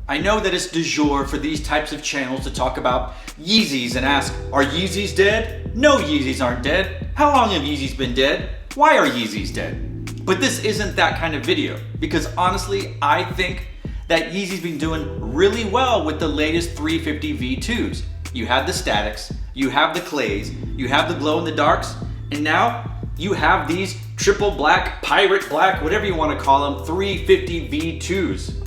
I know that it's du jour for these types of channels to talk about Yeezys and ask, are Yeezys dead? No, Yeezys aren't dead. How long have Yeezys been dead? Why are Yeezys dead? But this isn't that kind of video, because honestly, I think that Yeezy's been doing really well with the latest 350 V2s. You have the statics, you have the clays, you have the glow in the darks, and now you have these triple black, pirate black, whatever you want to call them, 350 V2s.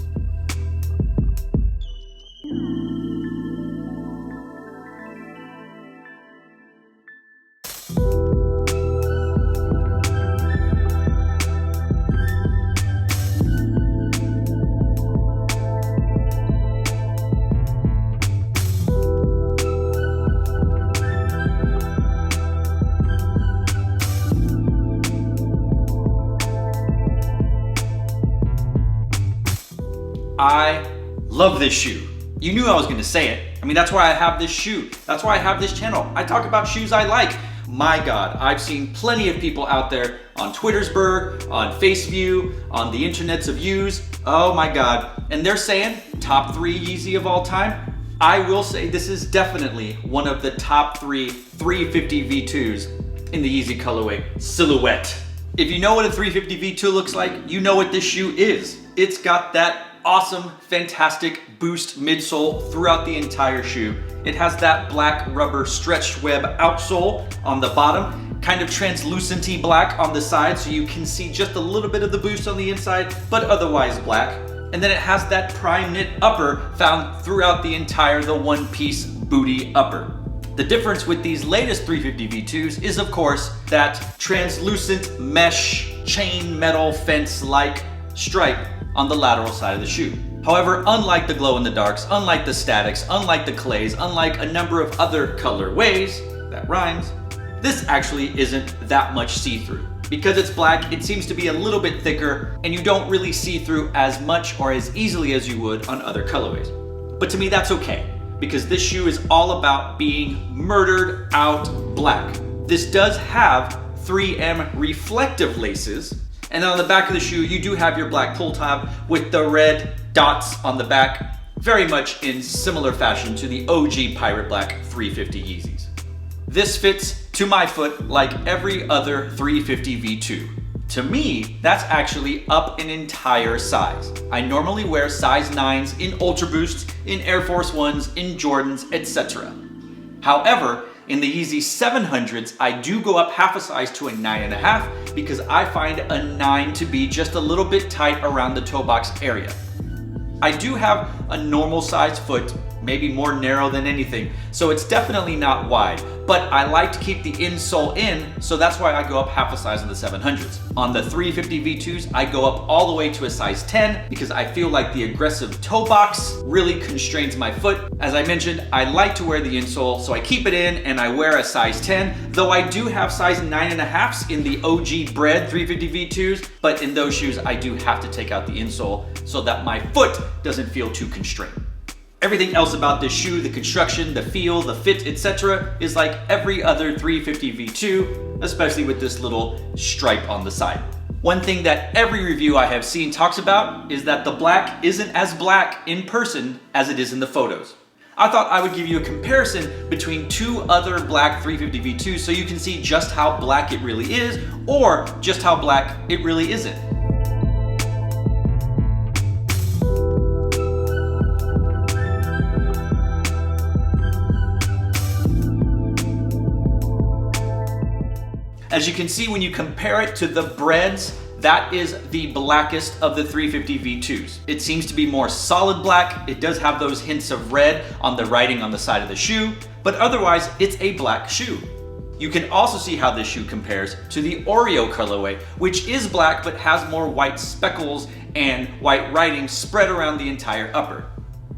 I love this shoe. You knew I was gonna say it. I mean, that's why I have this shoe. That's why I have this channel. I talk about shoes I like. My God, I've seen plenty of people out there on Twittersburg, on Faceview, on the internets of views. Oh my God. And they're saying top 3 Yeezy of all time. I will say this is definitely one of the top 3 350 V2s in the Yeezy colorway silhouette. If you know what a 350 V2 looks like, you know what this shoe is. It's got that awesome, fantastic boost midsole throughout the entire shoe. It has that black rubber stretch web outsole on the bottom, kind of translucent-y black on the side, so you can see just a little bit of the boost on the inside, but otherwise black. And then it has that prime knit upper found throughout the entire, the one-piece booty upper. The difference with these latest 350 V2s is, of course, that translucent mesh chain metal fence-like stripe on the lateral side of the shoe. However, unlike the glow in the darks, unlike the statics, unlike the clays, unlike a number of other colorways, that rhymes, this actually isn't that much see-through. Because it's black, it seems to be a little bit thicker, and you don't really see through as much or as easily as you would on other colorways. But to me, that's okay, because this shoe is all about being murdered out black. This does have 3M reflective laces, and then on the back of the shoe, you do have your black pull tab with the red dots on the back, very much in similar fashion to the OG Pirate Black 350 Yeezys. This fits to my foot like every other 350 V2. To me, that's actually up an entire size. I normally wear size 9s in Ultra Boosts, in Air Force Ones, in Jordans, etc. However, in the Yeezy 700s, I do go up half a size to a 9.5 because I find a 9 to be just a little bit tight around the toe box area. I do have a normal size foot, maybe more narrow than anything, so it's definitely not wide, but I like to keep the insole in, so that's why I go up half a size in the 700s. On the 350 V2s, I go up all the way to a size 10 because I feel like the aggressive toe box really constrains my foot. As I mentioned, I like to wear the insole, so I keep it in and I wear a size 10, though I do have size 9.5s in the OG Bread 350 V2s, but in those shoes, I do have to take out the insole so that my foot doesn't feel too constrained. Everything else about this shoe, the construction, the feel, the fit, etc., is like every other 350 V2, especially with this little stripe on the side. One thing that every review I have seen talks about is that the black isn't as black in person as it is in the photos. I thought I would give you a comparison between 2 other black 350 V2s so you can see just how black it really is, or just how black it really isn't. As you can see, when you compare it to the Breads, that is the blackest of the 350 V2s. It seems to be more solid black. It does have those hints of red on the writing on the side of the shoe, but otherwise it's a black shoe. You can also see how this shoe compares to the Oreo colorway, which is black but has more white speckles and white writing spread around the entire upper.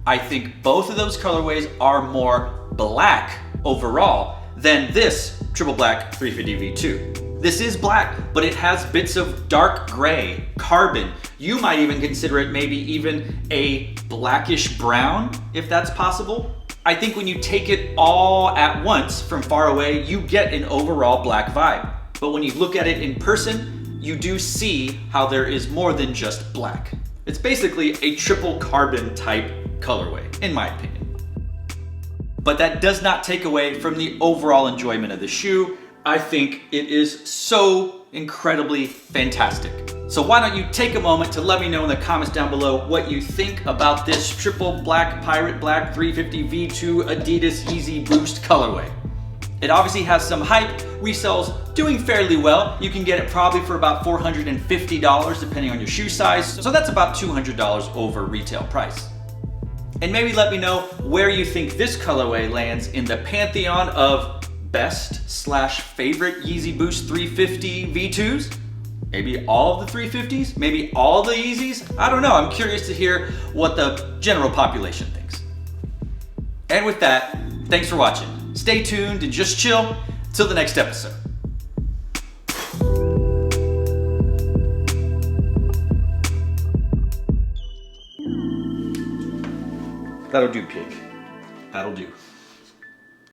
I think both of those colorways are more black overall than this triple black 350 V2. This is black, but it has bits of dark gray, carbon. You might even consider it maybe even a blackish brown, if that's possible. I think when you take it all at once from far away, you get an overall black vibe. But when you look at it in person, you do see how there is more than just black. It's basically a triple carbon type colorway, in my opinion. But that does not take away from the overall enjoyment of the shoe. I think it is so incredibly fantastic. So why don't you take a moment to let me know in the comments down below what you think about this triple black pirate black 350 V2 adidas Yeezy Boost colorway. It obviously has some hype, resells doing fairly well. You can get it probably for about $450 depending on your shoe size. So that's about $200 over retail price. And maybe let me know where you think this colorway lands in the pantheon of best/favorite Yeezy Boost 350 V2s. Maybe all of the 350s, maybe all the Yeezys. I don't know, I'm curious to hear what the general population thinks. And with that, thanks for watching. Stay tuned and just chill till the next episode. That'll do, pig. That'll do.